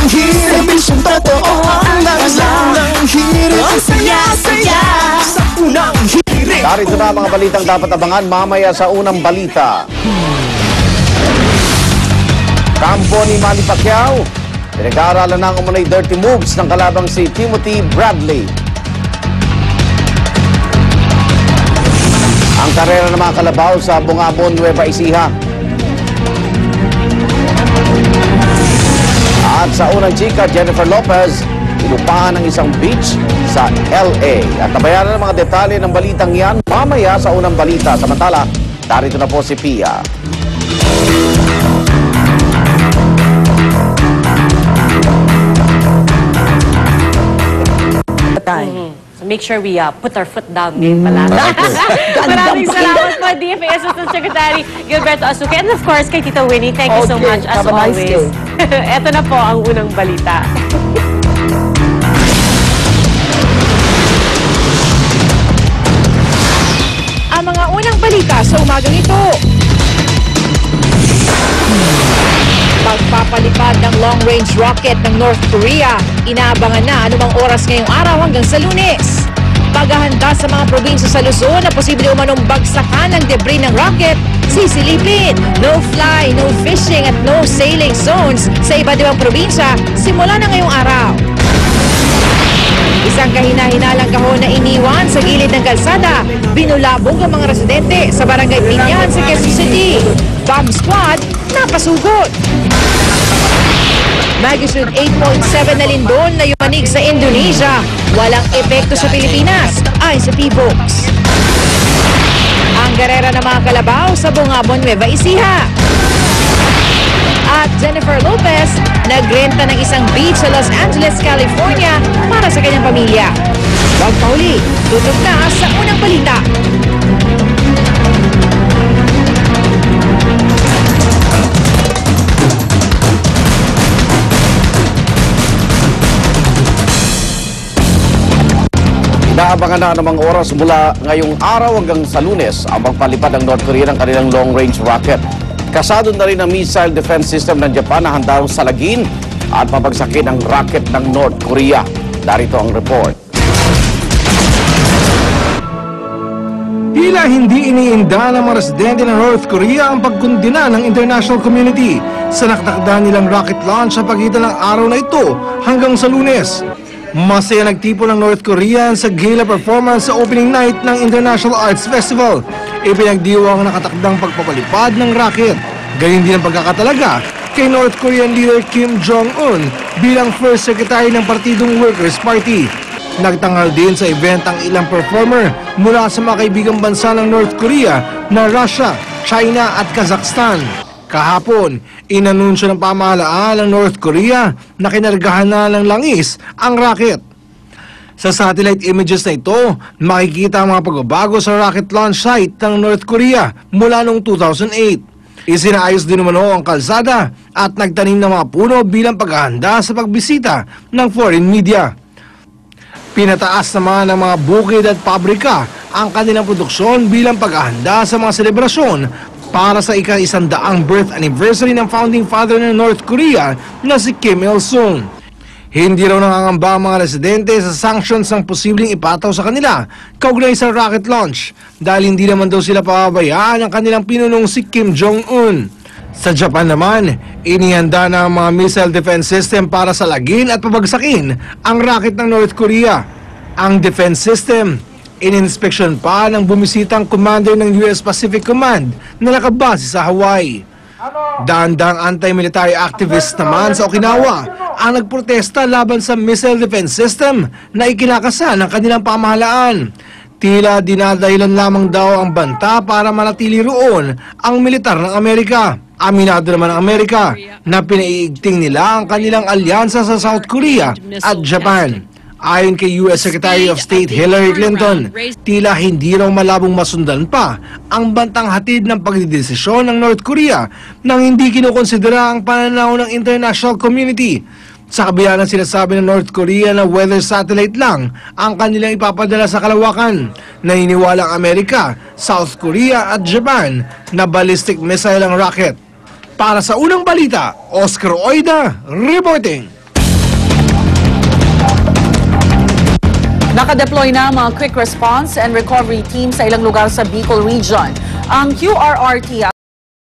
hirit, serbisyong totoo ang unang hirit. Ang saya-saya sa unang hirit. Narito na mga balitang dapat abangan mamaya sa unang balita. Kampo ni Manny Pacquiao, pinag-aaralan ng umunay dirty moves ng kalabang si Timothy Bradley. Ang karera ng mga kalabaw sa Bungabon, Nueva Ecija. At sa unang chika, Jennifer Lopez, inupahan ng isang beach sa LA. At nabayaran ng mga detalye ng balitang yan mamaya sa unang balita. Samantala, narito na po si Pia. So make sure we put our foot down din pala. Maraming salamat po, DFA Assistant Secretary Gilberto Asuque. And of course, kay Tito Winnie, thank you so much as always. Ito na po ang unang balita. Ang mga unang balita sa umagang ito. Pagpapalipad ng long-range rocket ng North Korea, inaabangan na anumang oras ngayong araw hanggang sa Lunes. Paghahanda sa mga probinsya sa Luzon na posible umanong bagsakan ng debris ng rocket, sisilipin. No fly, no fishing at no sailing zones sa iba't ibang probinsya simula na ngayong araw. Isang kahina-hinalang kahon na iniwan sa gilid ng kalsada, binulabog ang mga residente sa Barangay Pinyan sa Quezon City. Bomb squad napasugod. Magnitude 8.7 na lindol na yumanig sa Indonesia. Walang epekto sa Pilipinas, ayon sa P-Books. Ang karera ng mga kalabaw sa Bungabon, Nueva Ecija. At Jennifer Lopez, nagrenta ng isang beach sa Los Angeles, California para sa kanyang pamilya. Huwag pauli, tutok na sa unang balita. Naabangan na namang oras mula ngayong araw hanggang sa Lunes ang pagpalipad ng North Korea ng kanilang long-range rocket. Kasado na rin ang missile defense system ng Japan na handang salagin at pabagsakin ang rocket ng North Korea. Narito ang report. Tila hindi iniinda ng mga residente ng North Korea ang pagkundina ng international community sa naktakda nilang rocket launch sa pagitan ng araw na ito hanggang sa Lunes. Masaya nagtipo ng North Korea sa gala performance sa opening night ng International Arts Festival. Ipinagdiwang ang nakatakdang pagpapalipad ng rocket. Gayun din ang pagkakatalaga kay North Korean leader Kim Jong-un bilang first secretary ng Partidong Workers' Party. Nagtanghal din sa event ang ilang performer mula sa mga kaibigang bansa ng North Korea na Russia, China at Kazakhstan. Kahapon, inanunsyo ng pamahalaan ng North Korea na kinargahan na ng langis ang rocket. Sa satellite images na ito, makikita ang mga pagbabago sa rocket launch site ng North Korea mula noong 2008. Isinaayos din naman ang kalsada at nagtanim ng mga puno bilang paghahanda sa pagbisita ng foreign media. Pinataas naman ng mga bukid at pabrika ang kanilang produksyon bilang paghahanda sa mga selebrasyon para sa ika-100 birth anniversary ng founding father ng North Korea na si Kim Il-sung. Hindi raw nangangamba ang mga residente sa sanctions ng posibleng ipataw sa kanila kaugnay sa rocket launch dahil hindi naman daw sila pababayaan ang kanilang pinunong si Kim Jong-un. Sa Japan naman, inihanda na ang mga missile defense system para salagin at pabagsakin ang rocket ng North Korea. Ang defense system, ininspeksyon pa ng bumisitang commander ng US Pacific Command na nakabase sa Hawaii. Daandang anti-military activists naman sa Okinawa ang nagprotesta laban sa missile defense system na ikinakasa ng kanilang pamahalaan. Tila dinadahilan lamang daw ang banta para manatili roon ang militar ng Amerika. Aminado naman ang Amerika na pinaiigting nila ang kanilang alyansa sa South Korea at Japan. Ayon kay US Secretary of State Hillary Clinton, tila hindi raw malabong masundan pa ang bantang hatid ng pagdidesisyon ng North Korea nang hindi kinukonsidera ang pananaw ng international community. Sa kabila ng sinasabi ng North Korea na weather satellite lang ang kanilang ipapadala sa kalawakan, naniniwala ang Amerika, South Korea at Japan na ballistic missile ang rocket. Para sa unang balita, Oscar Oida reporting. Nakadeploy na ang mga quick response and recovery team sa ilang lugar sa Bicol Region. Ang QRRT